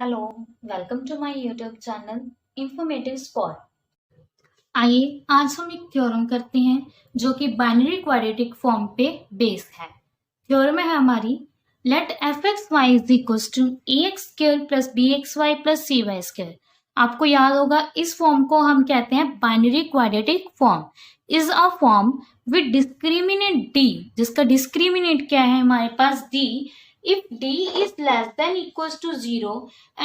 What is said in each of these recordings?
Hello, welcome to my YouTube channel informative spot. आइए आज हम एक थ्योरम करते हैं जो कि बाइनरी क्वाड्रेटिक फॉर्म पे बेस्ड है। थ्योरम है हमारी let f x Y is equal to a x square plus B x Y plus c Y square. आपको याद होगा इस फॉर्म को हम कहते हैं binary quadratic form. Is a form with discriminant d, जिसका डिस्क्रिमिनेंट क्या है हमारे पास d. If d is less than equals to 0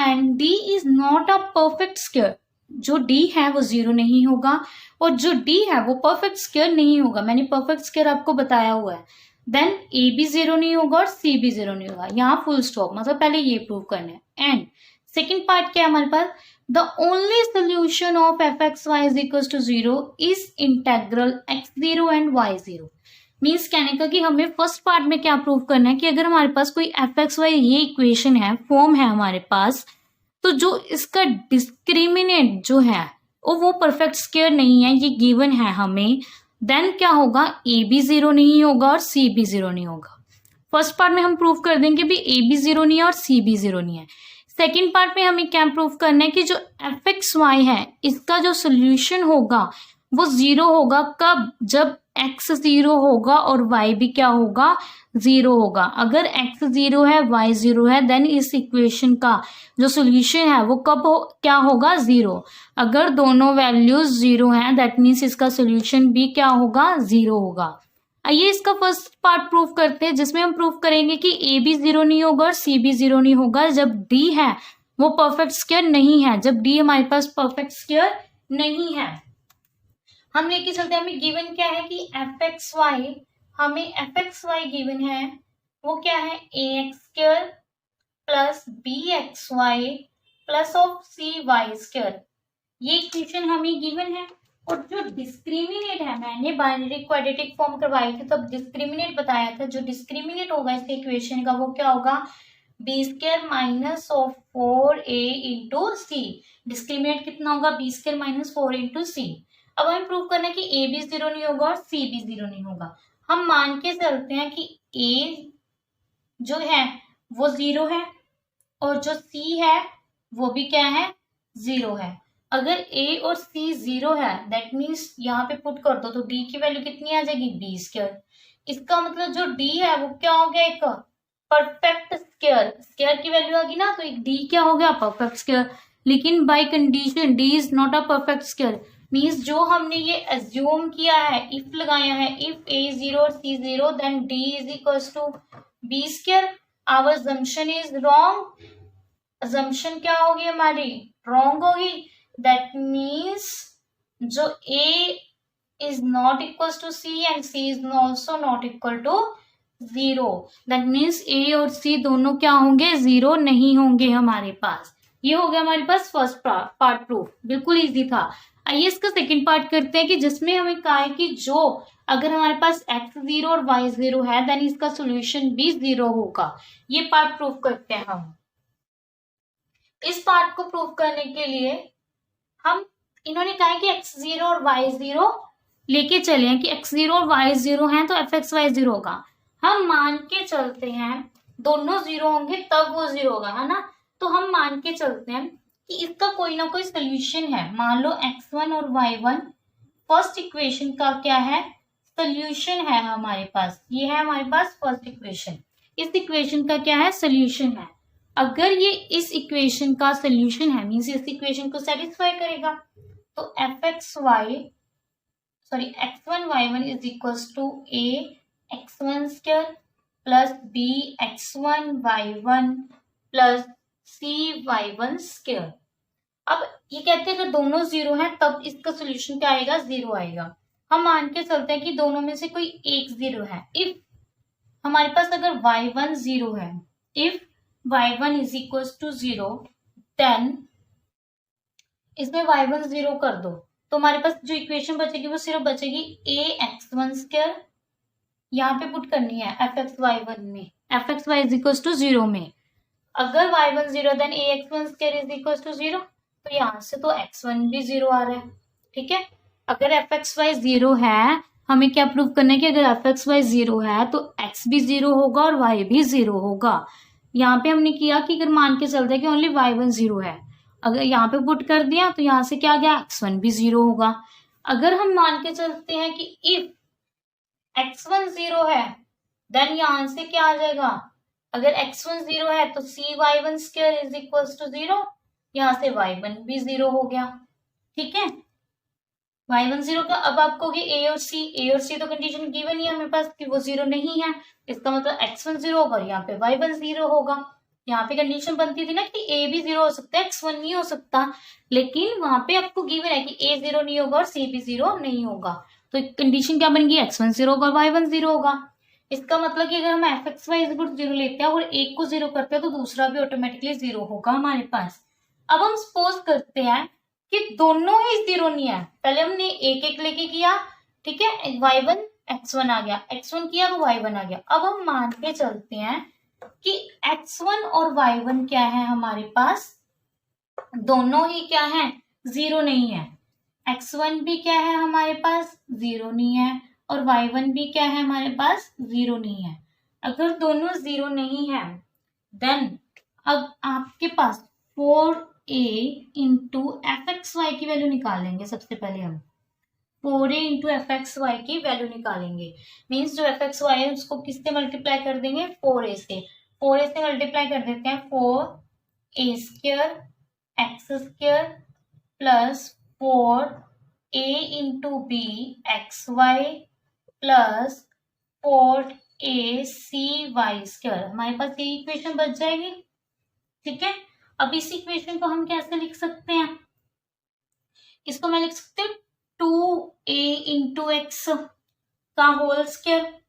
and d is not a perfect square, जो d है वो 0 नहीं होगा और जो d है वो परफेक्ट स्क्वायर नहीं होगा। मैंने परफेक्ट स्क्वायर आपको बताया हुआ है। देन a भी 0 नहीं होगा और c भी 0 नहीं होगा। यहाँ फुल स्टॉप, मतलब पहले ये प्रूव करना है। एंड सेकेंड पार्ट क्या है हमारे पास, the only solution of F x Y is equal to 0 is integral x0 and y0। Means कहने का कि हमें फर्स्ट पार्ट में क्या प्रूव करना है कि अगर हमारे पास कोई एफ एक्स वाई ये इक्वेशन है, फॉर्म है हमारे पास, तो जो इसका डिस्क्रिमिनेंट जो है वो परफेक्ट स्क्वायर नहीं है, ये गिवन है हमें। देन क्या होगा, ए भी 0 नहीं होगा और सी भी 0 नहीं होगा। फर्स्ट पार्ट में हम प्रूव कर देंगे भी ए भी 0 नहीं है और सी भी 0 नहीं है। सेकेंड पार्ट में हमें क्या प्रूव करना है कि जो एफ एक्स वाई है इसका जो सोल्यूशन होगा वो 0 होगा। कब? जब x 0 होगा और y भी क्या होगा, 0 होगा। अगर x 0 है y 0 है देन इस इक्वेशन का जो सोल्यूशन है वो कब क्या होगा, 0। अगर दोनों वैल्यूज 0 हैं दैट मीन्स इसका सोल्यूशन भी क्या होगा, 0 होगा। आइए इसका फर्स्ट पार्ट प्रूव करते हैं जिसमें हम प्रूव करेंगे कि a भी 0 नहीं होगा और c भी 0 नहीं होगा जब d है वो परफेक्ट स्क्वायर नहीं है, जब d हमारे पास परफेक्ट स्क्वायर नहीं है। हम लेके चलते हैं, हमें गिवन क्या है कि एफ एक्स वाई, हमें एफ एक्स वाई गिवन है वो क्या है, A x square plus B x Y plus of C Y square. ये इक्वेशन हमें गिवन है। और जो डिस्क्रिमिनेट है, मैंने बाइनरी क्वाड्रेटिक फॉर्म करवाई थी तब डिस्क्रिमिनेट बताया था, जो डिस्क्रिमिनेट होगा इस इक्वेशन का वो क्या होगा, b square minus of 4a into c. Discriminate कितना होगा, b square minus 4 into c. अब हमें प्रूव करना है कि a भी 0 नहीं होगा और c भी 0 नहीं होगा। हम मान के चलते हैं कि a जो है वो 0 है और जो c है वो भी क्या है, 0 है। अगर a और c 0 है दैट मीन्स यहाँ पे पुट कर दो तो d की वैल्यू कितनी आ जाएगी, b स्क्वायर। इसका मतलब जो d है वो क्या हो गया, एक परफेक्ट स्क्वायर। स्क्वायर की वैल्यू आ गई ना, तो एक d क्या हो गया, परफेक्ट स्क्वायर। लेकिन by condition d is not a perfect square. Means जो हमने ये एज्यूम किया है, इफ लगाया है, इफ a 0 और c 0 then d is equal to b square. Our assumption is wrong. Assumption क्या होगी हमारी, रॉन्ग होगी। दैट मीन्स जो a is not equal to c and c is also not equal to 0। That means a और c दोनों क्या होंगे, 0 नहीं होंगे हमारे पास। ये हो गया हमारे पास फर्स्ट पार्ट प्रूफ, बिल्कुल इजी था। आइए इसका सेकंड पार्ट करते हैं कि जिसमें हमें कहा है कि जो अगर हमारे पास x 0 और y 0 है देन इसका सोल्यूशन भी 0 होगा। ये पार्ट प्रूफ करते हैं हम। इस पार्ट को प्रूफ करने के लिए हम इन्होंने कहा है कि x 0 और y 0 लेके चले हैं कि x 0 और y 0 हैं तो एफ एक्स वाई 0 होगा। हम मान के चलते हैं दोनों 0 होंगे तब वो 0 होगा, है ना। तो हम मान के चलते हैं कि इसका कोई ना कोई सोल्यूशन है। मान लो x1 और y1 फर्स्ट इक्वेशन का क्या है, सोल्यूशन है हमारे पास। ये है हमारे पास फर्स्ट इक्वेशन। इस इक्वेशन का क्या है, सोल्यूशन है। अगर ये इस इक्वेशन का सोल्यूशन है मीन्स इस इक्वेशन को सेटिस्फाई करेगा, तो f x y sorry x1 y1 is equal to a x1 square plus b x1 y1 plus c y1 square. अब ये कहते हैं अगर दोनों 0 हैं तब इसका सोल्यूशन क्या आएगा, 0 आएगा। हम मान के चलते हैं कि दोनों में से कोई एक 0 है। इफ हमारे पास अगर y1 0 है, if y1 is equal to 0 then इसमें y1 0 कर दो तो हमारे पास जो इक्वेशन बचेगी वो सिर्फ बचेगी a x1 स्क्वायर। यहाँ पे पुट करनी है एफ एक्स वाई 1 में, f x Y is equal to 0 में। अगर y1 0 then a x1 square is equal to 0, तो यहाँ से तो x1 भी 0 आ रहा है, ठीक है। अगर एफ एक्स वाई 0 है, हमें क्या प्रूव करना है कि अगर एफ एक्स वाई 0 है तो x भी 0 होगा और y भी 0 होगा। यहाँ पे हमने किया कि अगर मान के चलते हैं कि ओनली y1 0 है, अगर यहाँ पे पुट कर दिया तो यहाँ से क्या आ गया, x1 भी 0 होगा। अगर हम मान के चलते हैं कि इफ x1 0 है देन यहाँ से क्या आ जाएगा, अगर x1 0 है तो cy1 square is equal to 0, यहाँ से y1 भी 0 हो गया। ठीक है, y1 0 का अब आपको होगी a और c तो कंडीशन गिवन ही है हमें पास कि वो 0 नहीं है, इसका मतलब x1 0 होगा और यहाँ पे y1 0 होगा। यहाँ पे कंडीशन बनती थी ना कि a भी 0 हो सकता है, x1 नहीं हो सकता, लेकिन वहां पे आपको गिवन है कि a 0 नहीं होगा और c भी 0 नहीं होगा, तो कंडीशन क्या बन गई, x1 0 होगा, y1 0 होगा। इसका मतलब कि अगर हम fxy इज इक्वल टू 0 लेते हैं और एक को 0 करते हैं तो दूसरा भी ऑटोमेटिकली 0 होगा हमारे पास। अब हम सपोज करते हैं कि दोनों ही 0 नहीं है, पहले हमने एक एक लेके किया, ठीक है, y1 x1 आ गया, x1 किया तो y1 आ गया। अब हम मान के चलते हैं कि x1 और y1 क्या है हमारे पास, दोनों ही क्या है, 0 नहीं है। x1 भी क्या है हमारे पास, 0 नहीं है, और y1 भी क्या है हमारे पास, 0 नहीं है। अगर दोनों 0 नहीं है देन अब आपके पास 4a into f x y की वैल्यू निकालेंगे। सबसे पहले हम 4a into f x y की वैल्यू निकालेंगे, मीन्स जो एफ एक्स वाई है उसको किससे मल्टीप्लाई कर देंगे, 4a से। 4a से मल्टीप्लाई कर देते हैं, 4a square x square plus 4a into b x Y plus 4a c Y square. हमारे पास ये इक्वेशन बच जाएगी। ठीक है, अब इस इक्वेशन को हम कैसे लिख सकते हैं, इसको मैं लिख सकती हूँ 2a इंटू एक्स का होल स्क्वायर,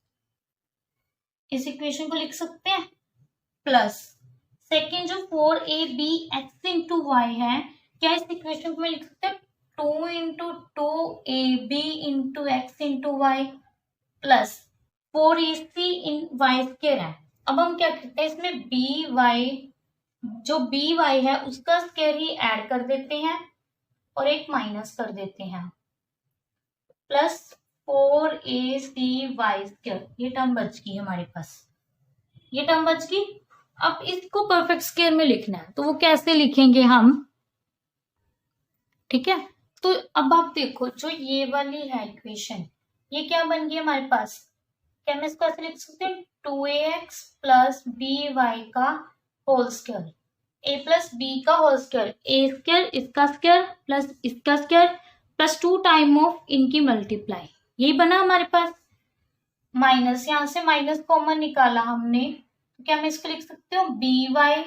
इस इक्वेशन को लिख सकते हैं, प्लस सेकेंड जो 4ab एक्स इंटू वाई है, क्या इस इक्वेशन को मैं लिख सकते हैं 2 into 2ab into x into y plus 4ac in y square है। अब हम क्या करते हैं, इसमें बी वाई, जो बी वाई है उसका स्क्वायर ही ऐड कर देते हैं और एक माइनस कर देते हैं, प्लस 4ac वाई स्क्वायर, ये टर्म बच गई हमारे पास, ये टर्म बच गई। अब इसको परफेक्ट स्क्वायर में लिखना है तो वो कैसे लिखेंगे हम, ठीक है, तो अब आप देखो जो ये वाली है इक्वेशन, ये क्या बन गई हमारे पास, क्या मैं इसको ऐसे लिख सकती हूँ 2ax प्लस बी वाई का whole square, a plus b का होल स्क्वायर, ए स्क्वायर इसका स्क्वायर प्लस इसका स्क्वायर प्लस 2 टाइम ऑफ इनकी मल्टीप्लाई, यही बना हमारे पास। माइनस, यहां से माइनस कॉमन निकाला हमने, तो क्या मैं इसको लिख सकती हूँ बी वाई,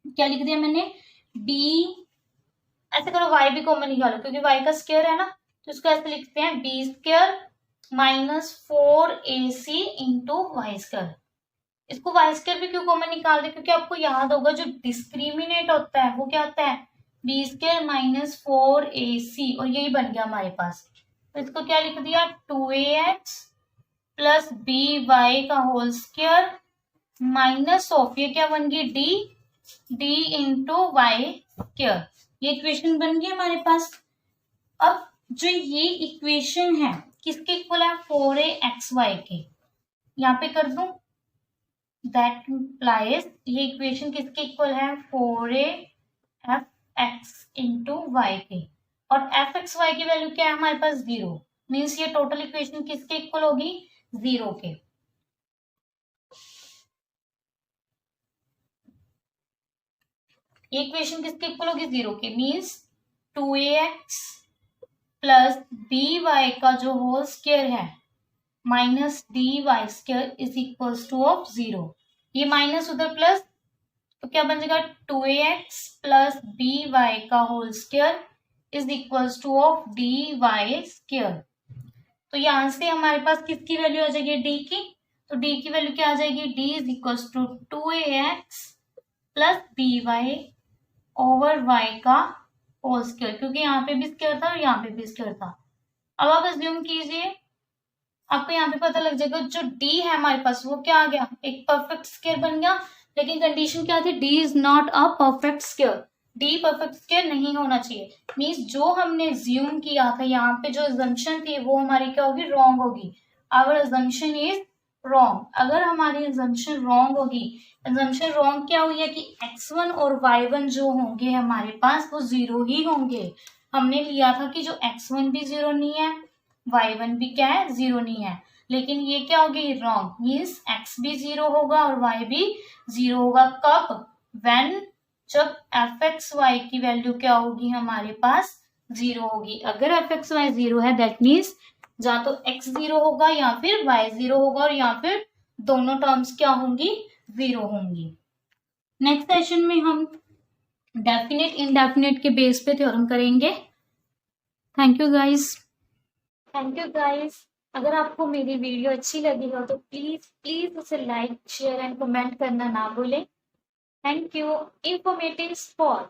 क्या लिख दिया मैंने बी, ऐसे करो y भी कॉमन निकालो क्योंकि y का स्क्वायर है ना, तो इसको ऐसे लिखते हैं b square minus 4ac into y square. इसको वाई स्क्वायर भी क्यों कॉमन निकाल दे, क्योंकि आपको याद होगा जो डिस्क्रिमिनेट होता है वो क्या होता है, बी स्क्वायर माइनस 4ac, और यही बन गया हमारे पास। तो इसको क्या लिख दिया 2ax प्लस बी वाई का होल स्क्वायर माइनस ऑफ, ये क्या बन गई डी इंटू वाई स्क्वायर, ये इक्वेशन बन गई हमारे पास। अब जो ये इक्वेशन है किसके इक्वल है, 4axy के, यहाँ पे कर दूं, दैट इम्प्लाइज ये इक्वेशन किसके इक्वल है 4afx इंटू वाई के, और fxy की वैल्यू क्या है हमारे पास 0, मीन्स ये टोटल इक्वेशन किसके इक्वल होगी 0 के। ये इक्वेशन किसके इक्वल होगी 0 के, means 2ax plus b y का जो होल स्क्वायर है minus d y square is equal to of 0, ये माइनस उधर प्लस, तो क्या बन जाएगा 2ax प्लस बी वाई का whole square is equal to of d y square. तो यहां से हमारे पास किसकी वैल्यू आ जाएगी डी की, तो डी की वैल्यू क्या आ जाएगी, d is equal to 2ax plus b y over y का होल स्क्वायर, क्योंकि यहाँ पे भी स्क्वायर था और यहाँ पे भी स्क्वायर था। अब आप अज्यूम कीजिए, आपको यहाँ पे पता लग जाएगा जो डी है हमारे पास वो क्या आ गया, एक परफेक्ट स्क्वायर बन गया, लेकिन कंडीशन क्या थी, D is not a perfect square, D perfect square नहीं होना चाहिए, मीन्स जो हमने अज्यूम किया था यहाँ पे जो अजम्पशन थी वो हमारी क्या होगी, रॉन्ग होगी। आवर अजम्पशन इज रॉन्ग, अगर हमारी assumption रॉन्ग होगी, assumption रॉन्ग क्या हुई है कि x1 और y1 जो होंगे हमारे पास वो 0 ही होंगे। हमने लिया था कि जो x1 भी 0 नहीं है, y1 भी क्या है 0 नहीं है, लेकिन ये क्या होगी रॉन्ग, मीन्स x भी 0 होगा और y भी 0 होगा। कब? when, जब fxy की वैल्यू क्या होगी हमारे पास 0 होगी। अगर fxy 0 है दैट मीन्स या तो x 0 होगा या फिर y 0 होगा, और या फिर दोनों टर्म्स क्या होंगी 0 होंगी। नेक्स्ट सेशन में हम डेफिनेट इनडेफिनेट के बेस पे थ्योरम करेंगे। Thank you guys. Thank you guys. अगर आपको मेरी वीडियो अच्छी लगी हो तो प्लीज प्लीज उसे लाइक शेयर एंड कमेंट करना ना भूलें। Thank you. Informative spot.